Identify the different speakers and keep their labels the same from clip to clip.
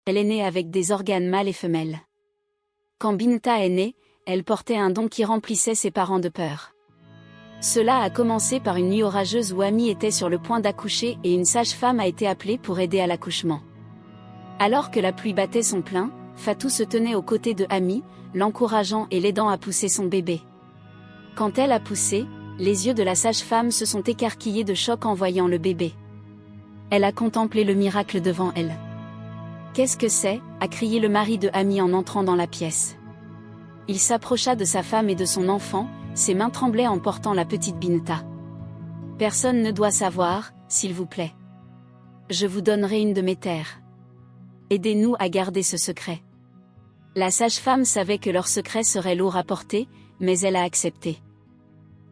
Speaker 1: Elle est née avec des organes mâles et femelles. Quand Binta est née, elle portait un don qui remplissait ses parents de peur. Cela a commencé par une nuit orageuse où Ami était sur le point d'accoucher et une sage-femme a été appelée pour aider à l'accouchement. Alors que la pluie battait son plein, Fatou se tenait aux côtés de Ami, l'encourageant et l'aidant à pousser son bébé. Quand elle a poussé, les yeux de la sage-femme se sont écarquillés de choc en voyant le bébé. Elle a contemplé le miracle devant elle. « Qu'est-ce que c'est » a crié le mari de Ami en entrant dans la pièce. Il s'approcha de sa femme et de son enfant, ses mains tremblaient en portant la petite Binta. « Personne ne doit savoir, s'il vous plaît. Je vous donnerai une de mes terres. Aidez-nous à garder ce secret. » La sage-femme savait que leur secret serait lourd à porter, mais elle a accepté.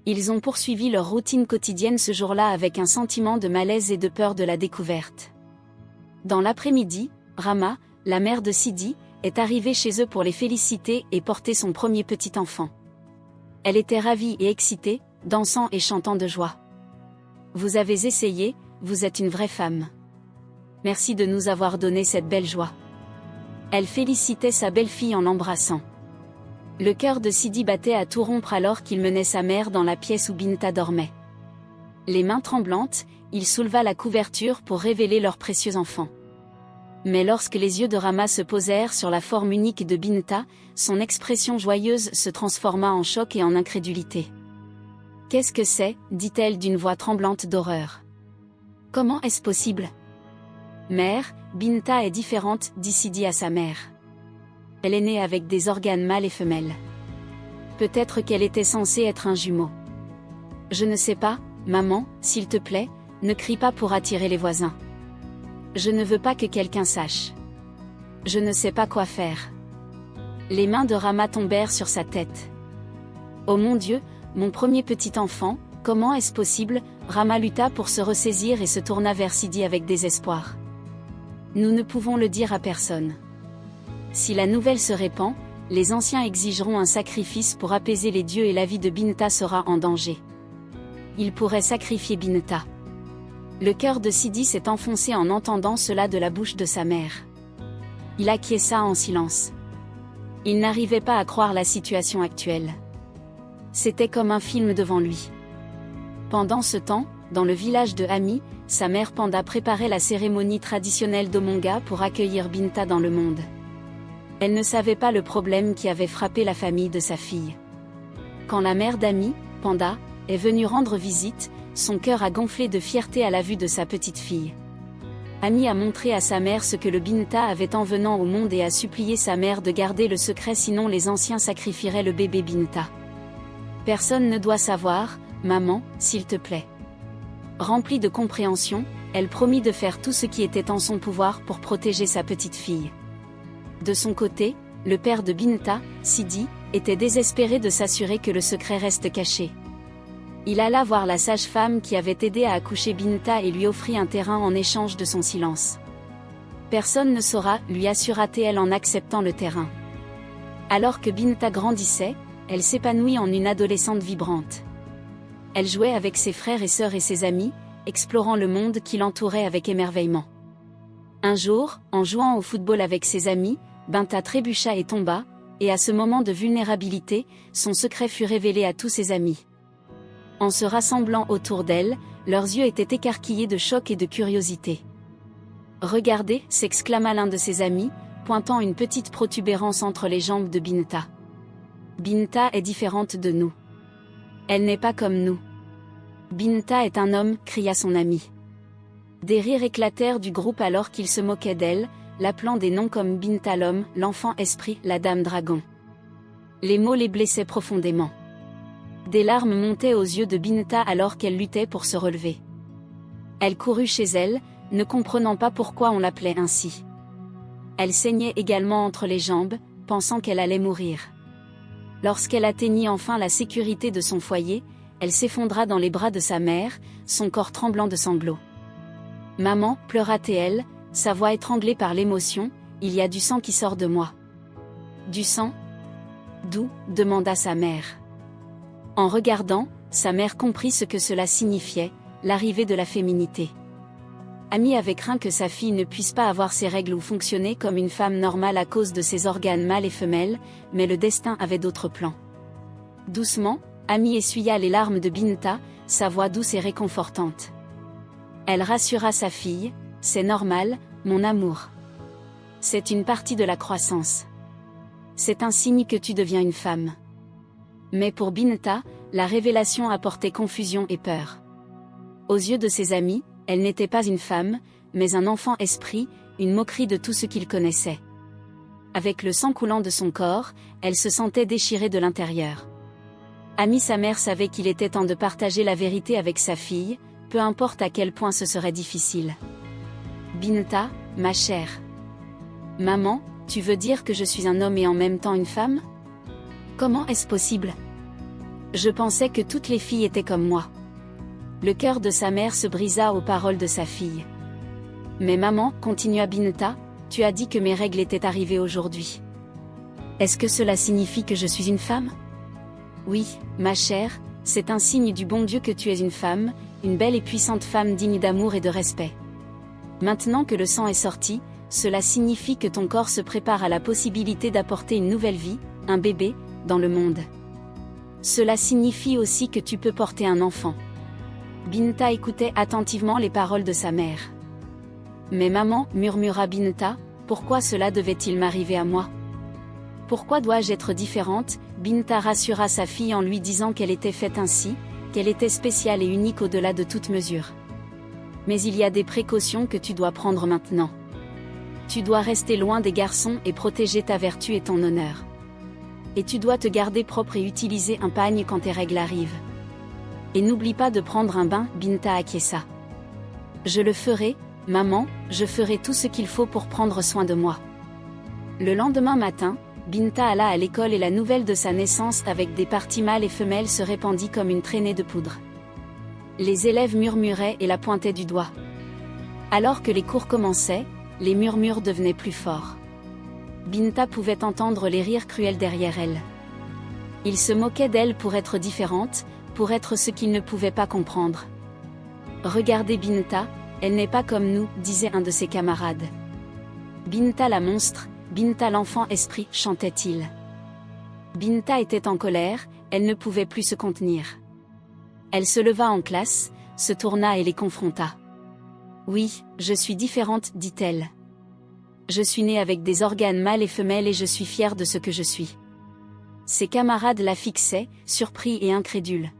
Speaker 1: Ils ont poursuivi leur routine quotidienne ce jour-là avec un sentiment de malaise et de peur de la découverte. Dans l'après-midi, Rama, la mère de Sidi, est arrivée chez eux pour les féliciter et porter son premier petit enfant. Elle était ravie et excitée, dansant et chantant de joie. « Vous avez essayé, vous êtes une vraie femme. Merci de nous avoir donné cette belle joie. » Elle félicitait sa belle-fille en l'embrassant. Le cœur de Sidi battait à tout rompre alors qu'il menait sa mère dans la pièce où Binta dormait. Les mains tremblantes, il souleva la couverture pour révéler leur précieux enfant. Mais lorsque les yeux de Rama se posèrent sur la forme unique de Binta, son expression joyeuse se transforma en choc et en incrédulité. « Qu'est-ce que c'est » dit-elle d'une voix tremblante d'horreur. « Comment est-ce possible ?»« Mère, Binta est différente » dit Sidi à sa mère. Elle est née avec des organes mâles et femelles. Peut-être qu'elle était censée être un jumeau. Je ne sais pas, maman, s'il te plaît, ne crie pas pour attirer les voisins. Je ne veux pas que quelqu'un sache. Je ne sais pas quoi faire. Les mains de Rama tombèrent sur sa tête. Oh mon Dieu, mon premier petit enfant, comment est-ce possible? Rama lutta pour se ressaisir et se tourna vers Sidi avec désespoir. Nous ne pouvons le dire à personne. Si la nouvelle se répand, les anciens exigeront un sacrifice pour apaiser les dieux et la vie de Binta sera en danger. Ils pourraient sacrifier Binta. Le cœur de Sidi s'est enfoncé en entendant cela de la bouche de sa mère. Il acquiesça en silence. Il n'arrivait pas à croire la situation actuelle. C'était comme un film devant lui. Pendant ce temps, dans le village de Ami, sa mère Panda préparait la cérémonie traditionnelle d'Omonga pour accueillir Binta dans le monde. Elle ne savait pas le problème qui avait frappé la famille de sa fille. Quand la mère d'Ami, Panda, est venue rendre visite, son cœur a gonflé de fierté à la vue de sa petite fille. Ami a montré à sa mère ce que le Binta avait en venant au monde et a supplié sa mère de garder le secret sinon les anciens sacrifieraient le bébé Binta. Personne ne doit savoir, maman, s'il te plaît. Remplie de compréhension, elle promit de faire tout ce qui était en son pouvoir pour protéger sa petite fille. De son côté, le père de Binta, Sidi, était désespéré de s'assurer que le secret reste caché. Il alla voir la sage-femme qui avait aidé à accoucher Binta et lui offrit un terrain en échange de son silence. Personne ne saura, lui assura-t-elle en acceptant le terrain. Alors que Binta grandissait, elle s'épanouit en une adolescente vibrante. Elle jouait avec ses frères et sœurs et ses amis, explorant le monde qui l'entourait avec émerveillement. Un jour, en jouant au football avec ses amis, Binta trébucha et tomba, et à ce moment de vulnérabilité, son secret fut révélé à tous ses amis. En se rassemblant autour d'elle, leurs yeux étaient écarquillés de choc et de curiosité. « Regardez » s'exclama l'un de ses amis, pointant une petite protubérance entre les jambes de Binta. « Binta est différente de nous. Elle n'est pas comme nous. Binta est un homme » cria son ami. Des rires éclatèrent du groupe alors qu'il se moquait d'elle, l'appelant des noms comme Binta l'homme, l'enfant esprit, la dame dragon. Les mots les blessaient profondément. Des larmes montaient aux yeux de Binta alors qu'elle luttait pour se relever. Elle courut chez elle, ne comprenant pas pourquoi on l'appelait ainsi. Elle saignait également entre les jambes, pensant qu'elle allait mourir. Lorsqu'elle atteignit enfin la sécurité de son foyer, elle s'effondra dans les bras de sa mère, son corps tremblant de sanglots. « Maman » pleura-t-elle, sa voix étranglée par l'émotion, « il y a du sang qui sort de moi. »« Du sang ? D'où » demanda sa mère. En regardant, sa mère comprit ce que cela signifiait, l'arrivée de la féminité. Amy avait craint que sa fille ne puisse pas avoir ses règles ou fonctionner comme une femme normale à cause de ses organes mâles et femelles, mais le destin avait d'autres plans. Doucement, Amy essuya les larmes de Binta, sa voix douce et réconfortante. Elle rassura sa fille, « C'est normal, mon amour. C'est une partie de la croissance. C'est un signe que tu deviens une femme. » Mais pour Binta, la révélation apportait confusion et peur. Aux yeux de ses amis, elle n'était pas une femme, mais un enfant esprit, une moquerie de tout ce qu'il connaissait. Avec le sang coulant de son corps, elle se sentait déchirée de l'intérieur. Amy, sa mère, savait qu'il était temps de partager la vérité avec sa fille, peu importe à quel point ce serait difficile. Binta, ma chère. Maman, tu veux dire que je suis un homme et en même temps une femme? Comment est-ce possible? Je pensais que toutes les filles étaient comme moi. Le cœur de sa mère se brisa aux paroles de sa fille. Mais maman, continua Binta, tu as dit que mes règles étaient arrivées aujourd'hui. Est-ce que cela signifie que je suis une femme? Oui, ma chère, c'est un signe du bon Dieu que tu es une femme, une belle et puissante femme digne d'amour et de respect. Maintenant que le sang est sorti, cela signifie que ton corps se prépare à la possibilité d'apporter une nouvelle vie, un bébé, dans le monde. Cela signifie aussi que tu peux porter un enfant. Binta écoutait attentivement les paroles de sa mère. Mais maman, murmura Binta, pourquoi cela devait-il m'arriver à moi? Pourquoi dois-je être différente? Binta rassura sa fille en lui disant qu'elle était faite ainsi, qu'elle était spéciale et unique au-delà de toute mesure. Mais il y a des précautions que tu dois prendre maintenant. Tu dois rester loin des garçons et protéger ta vertu et ton honneur. Et tu dois te garder propre et utiliser un pagne quand tes règles arrivent. Et n'oublie pas de prendre un bain, Binta acquiesça. Je le ferai, maman, je ferai tout ce qu'il faut pour prendre soin de moi. Le lendemain matin, Binta alla à l'école et la nouvelle de sa naissance avec des parties mâles et femelles se répandit comme une traînée de poudre. Les élèves murmuraient et la pointaient du doigt. Alors que les cours commençaient, les murmures devenaient plus forts. Binta pouvait entendre les rires cruels derrière elle. Ils se moquaient d'elle pour être différente, pour être ce qu'ils ne pouvaient pas comprendre. Regardez Binta, elle n'est pas comme nous, disait un de ses camarades. Binta la monstre, Binta l'enfant esprit, chantait-il. Binta était en colère, elle ne pouvait plus se contenir. Elle se leva en classe, se tourna et les confronta. Oui, je suis différente, dit-elle. Je suis née avec des organes mâles et femelles et je suis fière de ce que je suis. Ses camarades la fixaient, surpris et incrédules.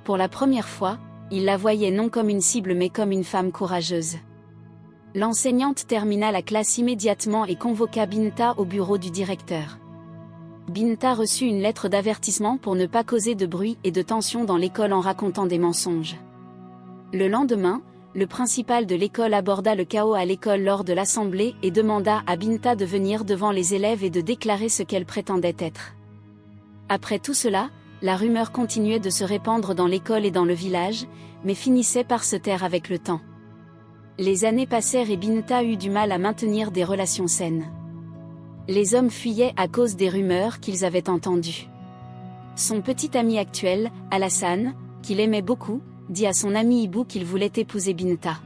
Speaker 1: Pour la première fois, ils la voyaient non comme une cible mais comme une femme courageuse. L'enseignante termina la classe immédiatement et convoqua Binta au bureau du directeur. Binta reçut une lettre d'avertissement pour ne pas causer de bruit et de tension dans l'école en racontant des mensonges. Le lendemain, le principal de l'école aborda le chaos à l'école lors de l'assemblée et demanda à Binta de venir devant les élèves et de déclarer ce qu'elle prétendait être. Après tout cela, la rumeur continuait de se répandre dans l'école et dans le village, mais finissait par se taire avec le temps. Les années passèrent et Binta eut du mal à maintenir des relations saines. Les hommes fuyaient à cause des rumeurs qu'ils avaient entendues. Son petit ami actuel, Alassane, qu'il aimait beaucoup, dit à son ami Ibou qu'il voulait épouser Binta.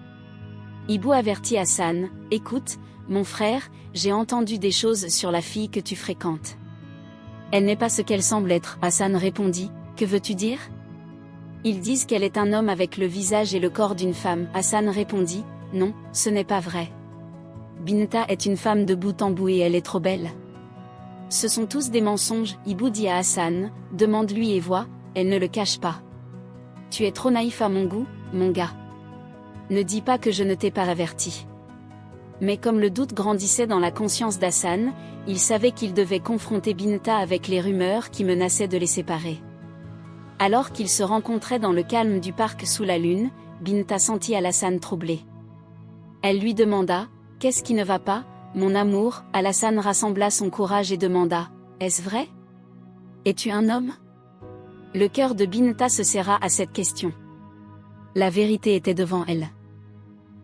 Speaker 1: Ibou avertit Hassan, « Écoute, mon frère, j'ai entendu des choses sur la fille que tu fréquentes. Elle n'est pas ce qu'elle semble être. » Hassan répondit, « Que veux-tu dire? » Ils disent qu'elle est un homme avec le visage et le corps d'une femme. Hassan répondit, « Non, ce n'est pas vrai. Binta est une femme de bout en bout et elle est trop belle. » Ce sont tous des mensonges, Ibou dit à Hassan, « Demande-lui et vois, elle ne le cache pas. Tu es trop naïf à mon goût, mon gars. Ne dis pas que je ne t'ai pas averti. » Mais comme le doute grandissait dans la conscience d'Hassan, il savait qu'il devait confronter Binta avec les rumeurs qui menaçaient de les séparer. Alors qu'ils se rencontraient dans le calme du parc sous la lune, Binta sentit Alassane troublé. Elle lui demanda, « Qu'est-ce qui ne va pas, mon amour ?» Alassane rassembla son courage et demanda, « Est-ce vrai? Es-tu un homme ?» Le cœur de Binta se serra à cette question. La vérité était devant elle.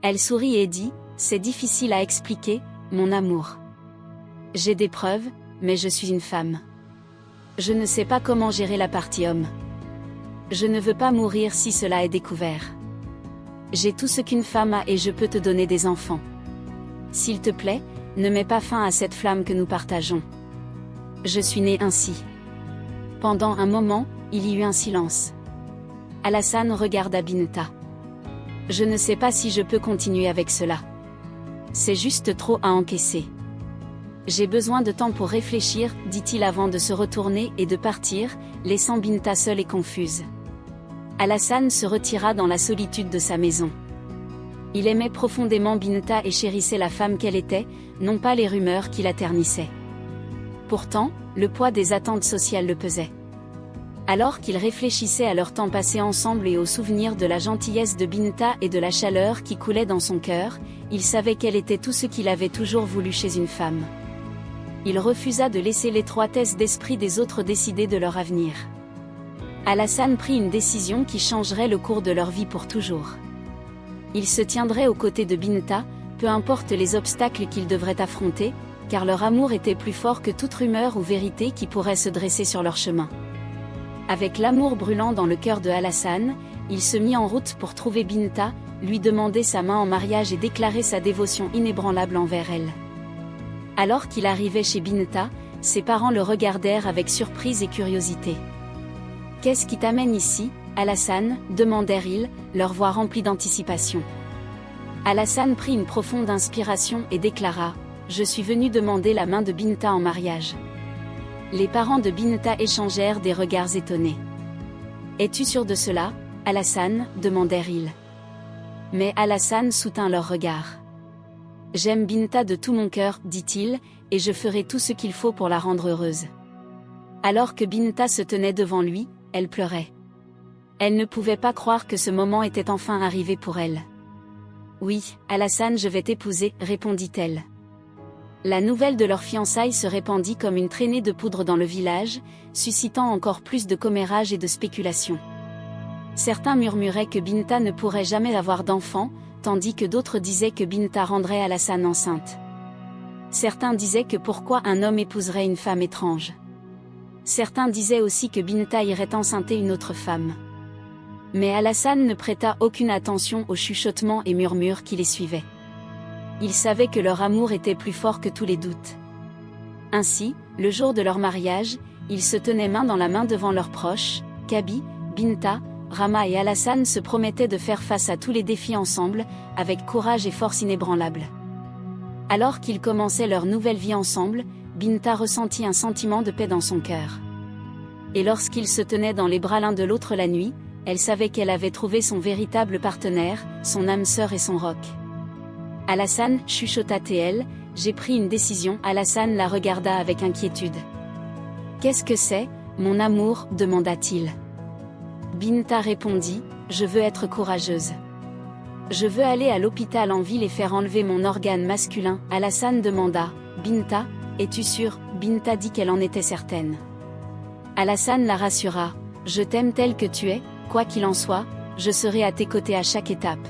Speaker 1: Elle sourit et dit, « C'est difficile à expliquer, mon amour. J'ai des preuves, mais je suis une femme. Je ne sais pas comment gérer la partie homme. Je ne veux pas mourir si cela est découvert. J'ai tout ce qu'une femme a et je peux te donner des enfants. S'il te plaît, ne mets pas fin à cette flamme que nous partageons. Je suis né ainsi. Pendant un moment, il y eut un silence. Alassane regarda Binta. Je ne sais pas si je peux continuer avec cela. C'est juste trop à encaisser. J'ai besoin de temps pour réfléchir, dit-il avant de se retourner et de partir, laissant Binta seule et confuse. Alassane se retira dans la solitude de sa maison. Il aimait profondément Binta et chérissait la femme qu'elle était, non pas les rumeurs qui la ternissaient. Pourtant, le poids des attentes sociales le pesait. Alors qu'il réfléchissait à leur temps passé ensemble et au souvenir de la gentillesse de Binta et de la chaleur qui coulait dans son cœur, il savait qu'elle était tout ce qu'il avait toujours voulu chez une femme. Il refusa de laisser l'étroitesse d'esprit des autres décider de leur avenir. Alassane prit une décision qui changerait le cours de leur vie pour toujours. Il se tiendrait aux côtés de Binta, peu importe les obstacles qu'ils devraient affronter, car leur amour était plus fort que toute rumeur ou vérité qui pourrait se dresser sur leur chemin. Avec l'amour brûlant dans le cœur de Alassane, il se mit en route pour trouver Binta, lui demander sa main en mariage et déclarer sa dévotion inébranlable envers elle. Alors qu'il arrivait chez Binta, ses parents le regardèrent avec surprise et curiosité. « Qu'est-ce qui t'amène ici, Alassane » demandèrent-ils, leur voix remplie d'anticipation. Alassane prit une profonde inspiration et déclara « Je suis venu demander la main de Binta en mariage. » Les parents de Binta échangèrent des regards étonnés. « Es-tu sûr de cela, Alassane » demandèrent-ils. Mais Alassane soutint leur regard. « J'aime Binta de tout mon cœur, dit-il, et je ferai tout ce qu'il faut pour la rendre heureuse. » Alors que Binta se tenait devant lui, elle pleurait. Elle ne pouvait pas croire que ce moment était enfin arrivé pour elle. « Oui, Alassane, je vais t'épouser, répondit-elle. La nouvelle de leur fiançailles se répandit comme une traînée de poudre dans le village, suscitant encore plus de commérages et de spéculations. Certains murmuraient que Binta ne pourrait jamais avoir d'enfant, tandis que d'autres disaient que Binta rendrait Alassane enceinte. Certains disaient que pourquoi un homme épouserait une femme étrange. Certains disaient aussi que Binta irait enceinter une autre femme. Mais Alassane ne prêta aucune attention aux chuchotements et murmures qui les suivaient. Il savait que leur amour était plus fort que tous les doutes. Ainsi, le jour de leur mariage, ils se tenaient main dans la main devant leurs proches, Kaby, Binta, Rama et Alassane se promettaient de faire face à tous les défis ensemble, avec courage et force inébranlables. Alors qu'ils commençaient leur nouvelle vie ensemble, Binta ressentit un sentiment de paix dans son cœur. Et lorsqu'ils se tenaient dans les bras l'un de l'autre la nuit, elle savait qu'elle avait trouvé son véritable partenaire, son âme sœur et son roc. Alassane, chuchota-t-elle, j'ai pris une décision. Alassane la regarda avec inquiétude. Qu'est-ce que c'est, mon amour, demanda-t-il. Binta répondit, je veux être courageuse. Je veux aller à l'hôpital en ville et faire enlever mon organe masculin. Alassane demanda, Binta, es-tu sûre? Binta dit qu'elle en était certaine. Alassane la rassura, je t'aime telle que tu es, quoi qu'il en soit, je serai à tes côtés à chaque étape.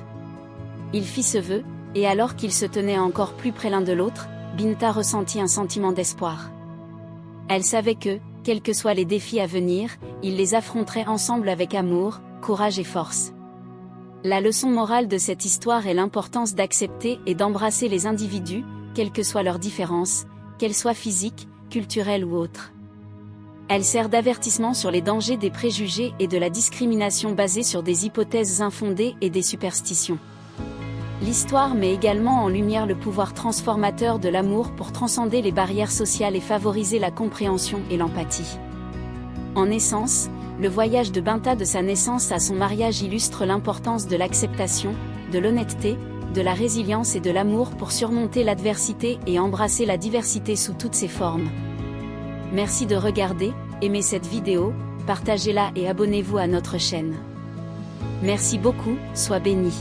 Speaker 1: Il fit ce vœu, et alors qu'ils se tenaient encore plus près l'un de l'autre, Binta ressentit un sentiment d'espoir. Elle savait que, quels que soient les défis à venir, ils les affronteraient ensemble avec amour, courage et force. La leçon morale de cette histoire est l'importance d'accepter et d'embrasser les individus, quelles que soient leurs différences, qu'elles soient physiques, culturelles ou autres. Elle sert d'avertissement sur les dangers des préjugés et de la discrimination basée sur des hypothèses infondées et des superstitions. L'histoire met également en lumière le pouvoir transformateur de l'amour pour transcender les barrières sociales et favoriser la compréhension et l'empathie. En essence, le voyage de Binta de sa naissance à son mariage illustre l'importance de l'acceptation, de l'honnêteté, de la résilience et de l'amour pour surmonter l'adversité et embrasser la diversité sous toutes ses formes. Merci de regarder, aimez cette vidéo, partagez-la et abonnez-vous à notre chaîne. Merci beaucoup, sois béni.